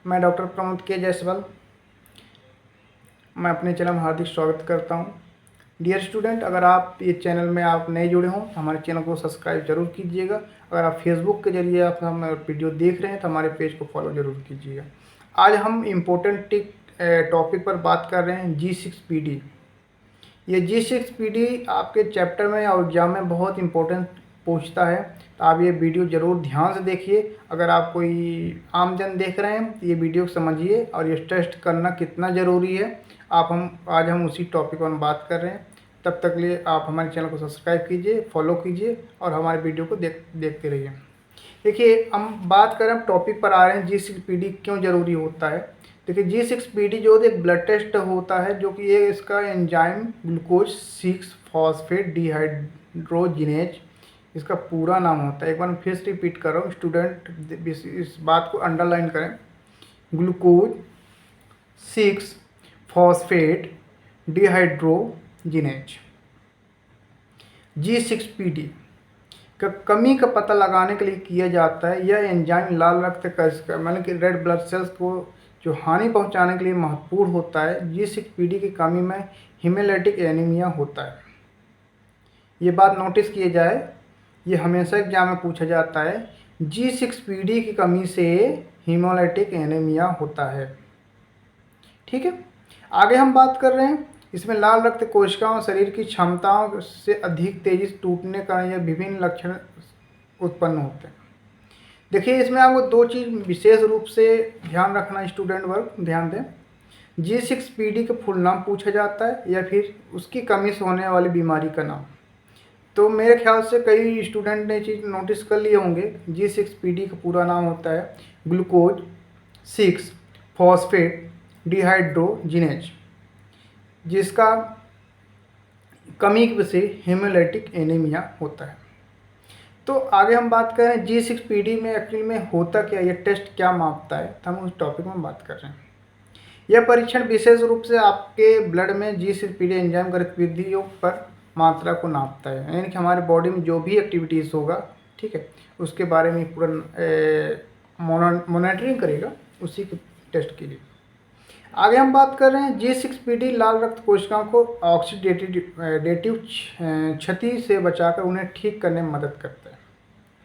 मैं डॉक्टर प्रमोद के जायसवाल। मैं अपने चैनल में हार्दिक स्वागत करता हूं। डियर स्टूडेंट, अगर आप ये चैनल में आप नए जुड़े हों तो हमारे चैनल को सब्सक्राइब जरूर कीजिएगा। अगर आप फेसबुक के जरिए आप हम वीडियो देख रहे हैं तो हमारे पेज को फॉलो जरूर कीजिएगा। आज हम इम्पोर्टेंट टॉपिक पर बात कर रहे हैं G6PD। ये G6PD आपके चैप्टर में और एग्जाम में बहुत इंपॉर्टेंट पूछता है, तो आप ये वीडियो ज़रूर ध्यान से देखिए। अगर आप कोई आमजन देख रहे हैं तो ये वीडियो समझिए और ये टेस्ट करना कितना ज़रूरी है। आज हम उसी टॉपिक पर बात कर रहे हैं। तब तक लिए आप हमारे चैनल को सब्सक्राइब कीजिए, फॉलो कीजिए और हमारे वीडियो को देखते रहिए। देखिए, हम बात करें, टॉपिक पर आ रहे हैं G6PD क्यों ज़रूरी होता है। देखिए, G6PD जो एक ब्लड टेस्ट होता है, जो कि ये इसका एंजाइम ग्लूकोज 6 फॉस्फेट डिहाइड्रोजिनेज इसका पूरा नाम होता है। एक बार मैं फिर से रिपीट कर रहा हूँ, स्टूडेंट इस बात को अंडरलाइन करें। ग्लूकोज 6 फॉस्फेट डिहाइड्रोजिनेज G6PD का कमी का पता लगाने के लिए किया जाता है। यह एंजाइम लाल रक्त का मतलब कि रेड ब्लड सेल्स को जो हानि पहुंचाने के लिए महत्वपूर्ण होता है। G6PD की कमी में हीमोलाइटिक एनीमिया होता है। ये बात नोटिस किए जाए, ये हमेशा एग्जाम में पूछा जाता है। G6PD की कमी से हीमोलाइटिक एनीमिया होता है। ठीक है, आगे हम बात कर रहे हैं। इसमें लाल रक्त कोशिकाओं शरीर की क्षमताओं से अधिक तेजी से टूटने का यह विभिन्न लक्षण उत्पन्न होते हैं। देखिए, इसमें आपको दो चीज़ विशेष रूप से ध्यान रखना, स्टूडेंट वर्ग ध्यान दें। G6PD का फुल नाम पूछा जाता है या फिर उसकी कमी से होने वाली बीमारी का नाम। तो मेरे ख्याल से कई स्टूडेंट ने चीज़ नोटिस कर लिए होंगे। G6PD का पूरा नाम होता है ग्लूकोज 6 फॉस्फेट डिहाइड्रोजिनेज, जिसका कमी से हेमोलाइटिक एनीमिया होता है। तो आगे हम बात करें G6PD में एक्चुअली में होता क्या, ये टेस्ट क्या मापता है, तो हम उस टॉपिक में बात कर रहे हैं। यह परीक्षण विशेष रूप से आपके ब्लड में G6PD एंजाइम गतिविधियों पर मात्रा को नापता है, यानी कि हमारे बॉडी में जो भी एक्टिविटीज़ होगा, ठीक है, उसके बारे में पूरा मॉनिटरिंग करेगा, उसी के टेस्ट के लिए। आगे हम बात कर रहे हैं G6PD लाल रक्त कोशिकाओं को ऑक्सीडेटिव क्षति से बचाकर उन्हें ठीक करने में मदद करता है।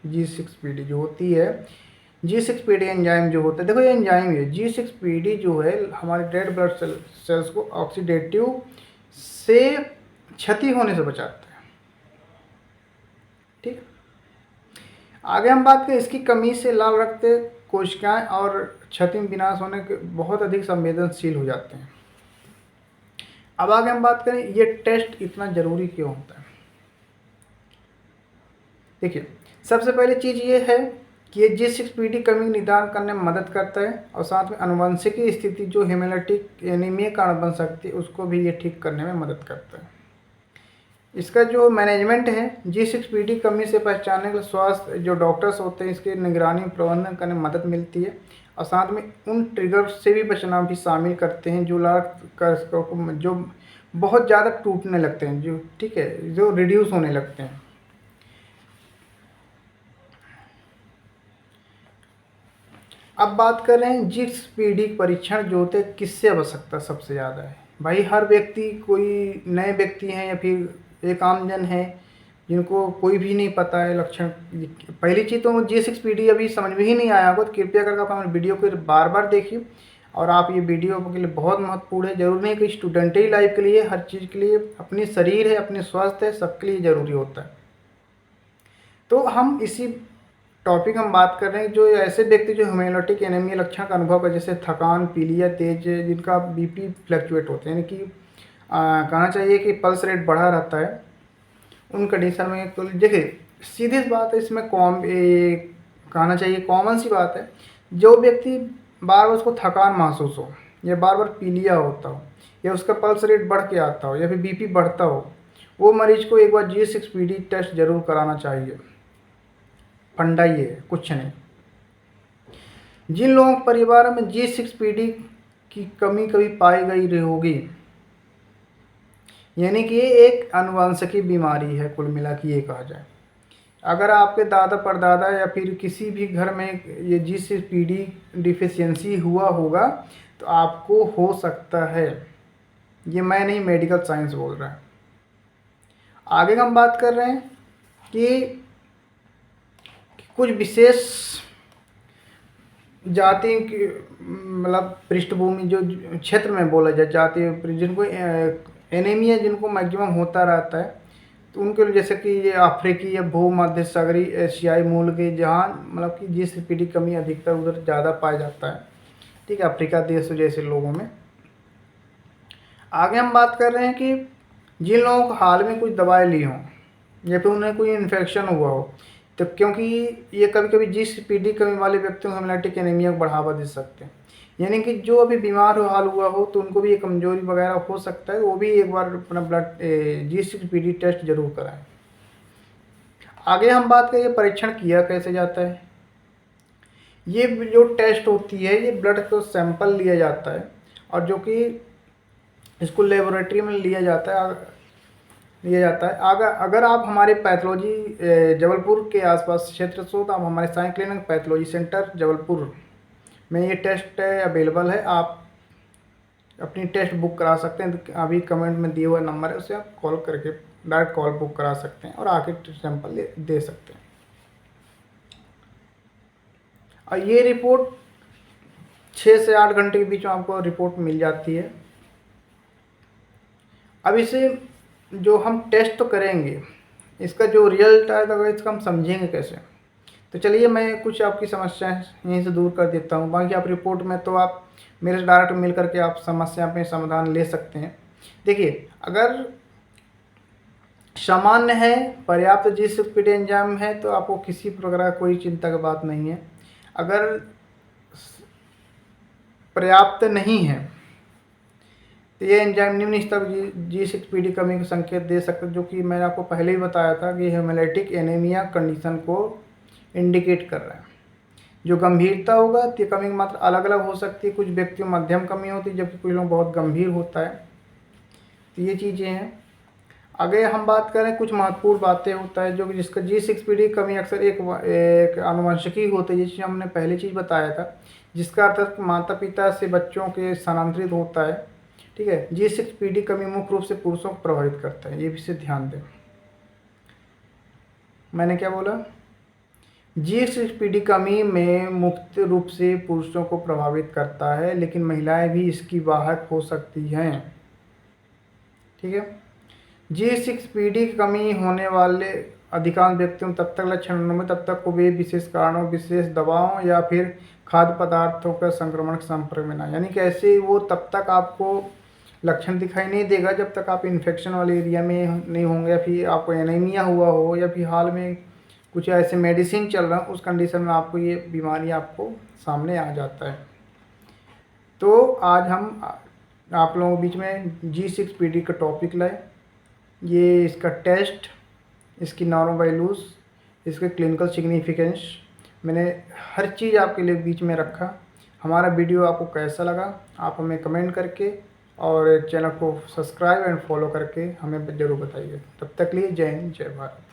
G6PD जो होती है, G6PD एंजाइम जो होता है, देखो ये एंजाइम है। G6PD जो है हमारे रेड ब्लड सेल्स को ऑक्सीडेटिव से क्षति होने से बचाता है। ठीक, आगे हम बात करें, इसकी कमी से लाल रक्त कोशिकाएं और क्षति में विनाश होने के बहुत अधिक संवेदनशील हो जाते हैं। अब आगे हम बात करें, ये टेस्ट इतना ज़रूरी क्यों होता है। देखिए, सबसे पहले चीज़ ये है कि ये G6PD कमी निदान करने में मदद करता है और साथ में आनुवंशिक स्थिति जो हेमोलाइटिक एनीमिया कारण बन सकती है उसको भी ये ठीक करने में मदद करता है। इसका जो मैनेजमेंट है, G6PD कमी से पहचानने के स्वास्थ्य जो डॉक्टर्स होते हैं इसके निगरानी प्रबंधन करने में मदद मिलती है और साथ में उन ट्रिगर से भी बचना भी शामिल करते हैं जो बहुत ज़्यादा टूटने लगते हैं, जो ठीक है, जो रिड्यूस होने लगते हैं। अब बात कर रहे हैं G6PD परीक्षण जो होते हैं किससे आवश्यकता सबसे ज़्यादा है। भाई, हर व्यक्ति, कोई नए व्यक्ति हैं या फिर एक आमजन है जिनको कोई भी नहीं पता है लक्षण। पहली चीज़ तो G6PD अभी समझ में ही नहीं आया होगा, तो कृपया करके आप हमारे वीडियो को बार बार देखिए। और आप ये वीडियो के लिए बहुत महत्वपूर्ण है, जरूरी नहीं कि स्टूडेंट ही लाइफ के लिए, हर चीज़ के लिए, अपनी शरीर है, अपने स्वास्थ्य है, सबके लिए ज़रूरी होता है। तो हम इसी टॉपिक हम बात कर रहे हैं जो ऐसे व्यक्ति जो हेमोलाइटिक एनीमिया लक्षण का अनुभव कर, जैसे थकान, पीलिया तेज, जिनका बीपी फ्लक्चुएट होते हैं, यानी कि कहना चाहिए कि पल्स रेट बढ़ा रहता है, उन कंडीशन में। तो देखिए, सीधी सी बात है, इसमें कहना चाहिए कॉमन सी बात है, जो व्यक्ति बार बार उसको थकान महसूस हो या बार बार पीलिया होता हो या उसका पल्स रेट बढ़ के आता हो या फिर बीपी बढ़ता हो, वो मरीज को एक बार G6PD टेस्ट जरूर कराना चाहिए। फंडा ये है, कुछ नहीं। जिन लोगों के परिवार में G6PD की कमी कभी पाई गई होगी, यानी कि ये एक आनुवंशिक बीमारी है, कुल मिला के ये कहा जाए। अगर आपके दादा परदादा या फिर किसी भी घर में ये G6PD डिफिशियंसी हुआ होगा तो आपको हो सकता है। ये मैं नहीं, मेडिकल साइंस बोल रहा है। आगे हम बात कर रहे हैं कि कुछ विशेष जाति की मतलब पृष्ठभूमि जो क्षेत्र में बोला जाए, जाति जिनको एनीमिया जिनको मैक्सिमम होता रहता है, तो उनके लिए जैसे कि ये अफ्रीकी या भूमध्य सागरीय एशियाई मूल के, जहाँ मतलब कि G6PD कमी अधिकतर उधर ज़्यादा पाया जाता है, ठीक है, अफ्रीका देश जैसे लोगों में। आगे हम बात कर रहे हैं कि जिन लोगों को हाल में कुछ दवाई ली हो या फिर उन्हें कोई इन्फेक्शन हुआ हो, तो क्योंकि ये कभी कभी G6PD कमी वाले व्यक्तियों को हेमोलाइटिक एनीमिया को बढ़ावा दे सकते हैं, यानी कि जो अभी बीमार हाल हुआ हो तो उनको भी ये कमजोरी वगैरह हो सकता है, वो भी एक बार अपना ब्लड G6PD टेस्ट जरूर कराएं। आगे हम बात करें परीक्षण किया कैसे जाता है। ये जो टेस्ट होती है, ये ब्लड को सैंपल लिया जाता है और जो कि इसको लेबोरेटरी में लिया जाता है। अगर आप हमारे पैथोलॉजी जबलपुर के आसपास क्षेत्र से हो तो आप हमारे Sai clinic pathology centre Jabalpur में ये टेस्ट अवेलेबल है। आप अपनी टेस्ट बुक करा सकते हैं, तो अभी कमेंट में दिए हुआ नंबर है, उससे आप कॉल करके डायरेक्ट कॉल बुक करा सकते हैं और आके सैंपल दे सकते हैं। और ये रिपोर्ट 6 से 8 घंटे के बीच में आपको रिपोर्ट मिल जाती है। अब इसे जो हम टेस्ट तो करेंगे, इसका जो रिजल्ट आएगा तो इसका हम समझेंगे कैसे। तो चलिए मैं कुछ आपकी समस्याएं यहीं से दूर कर देता हूँ, बाकी आप रिपोर्ट में तो आप मेरे से डायरेक्ट मिल करके आप समस्या पे समाधान ले सकते हैं। देखिए, अगर सामान्य है, पर्याप्त G6PD एंजाइम है तो आपको किसी प्रकार कोई चिंता की बात नहीं है। अगर पर्याप्त नहीं है तो ये एंजाइम निम्न स्तर G6PD कमी का संकेत दे सकते हैं, जो कि मैंने आपको पहले ही बताया था कि हेमोलाइटिक एनीमिया कंडीशन को इंडिकेट कर रहा है। जो गंभीरता होगा तो कमी की मात्रा अलग अलग हो सकती है, कुछ व्यक्तियों में मध्यम कमी होती है जबकि कुछ लोग बहुत गंभीर होता है। तो ये चीज़ें हैं। आगे हम बात करें, कुछ महत्वपूर्ण बातें होता है जो जिसका G6PD कमी अक्सर एक आनुवंशिकी होती है, जिससे हमने पहले चीज़ बताया था, जिसका अर्थ माता पिता से बच्चों के स्थानांतरित होता है, ठीक है। G6PD कमी मुख्य रूप से पुरुषों को प्रभावित करता है, ये भी से ध्यान दें। मैंने क्या बोला? G6PD कमी में मुख्य रूप से पुरुषों को प्रभावित करता है, लेकिन महिलाएं भी इसकी वाहक हो सकती हैं, ठीक है। G6PD की कमी होने वाले अधिकांश व्यक्तियों में तब तक लक्षण में तब तक को वे विशेष कारणों, विशेष दवाओं या फिर खाद्य पदार्थों का संक्रमण के संपर्क में ना, यानी कि ऐसे वो तब तक आपको लक्षण दिखाई नहीं देगा जब तक आप इन्फेक्शन वाले एरिया में नहीं होंगे, या फिर आपको एनीमिया हुआ हो, या फिर हाल में कुछ ऐसे मेडिसिन चल रहा है, उस कंडीशन में आपको ये बीमारी आपको सामने आ जाता है। तो आज हम आप लोगों के बीच में G6PD का टॉपिक लाए, ये इसका टेस्ट, इसकी नॉर्मल वैल्यूज़, इसके क्लिनिकल सिग्निफिकेंस, मैंने हर चीज़ आपके लिए बीच में रखा। हमारा वीडियो आपको कैसा लगा आप हमें कमेंट करके और चैनल को सब्सक्राइब एंड फॉलो करके हमें ज़रूर बताइए। तब तक लिए जय हिंद, जय भारत।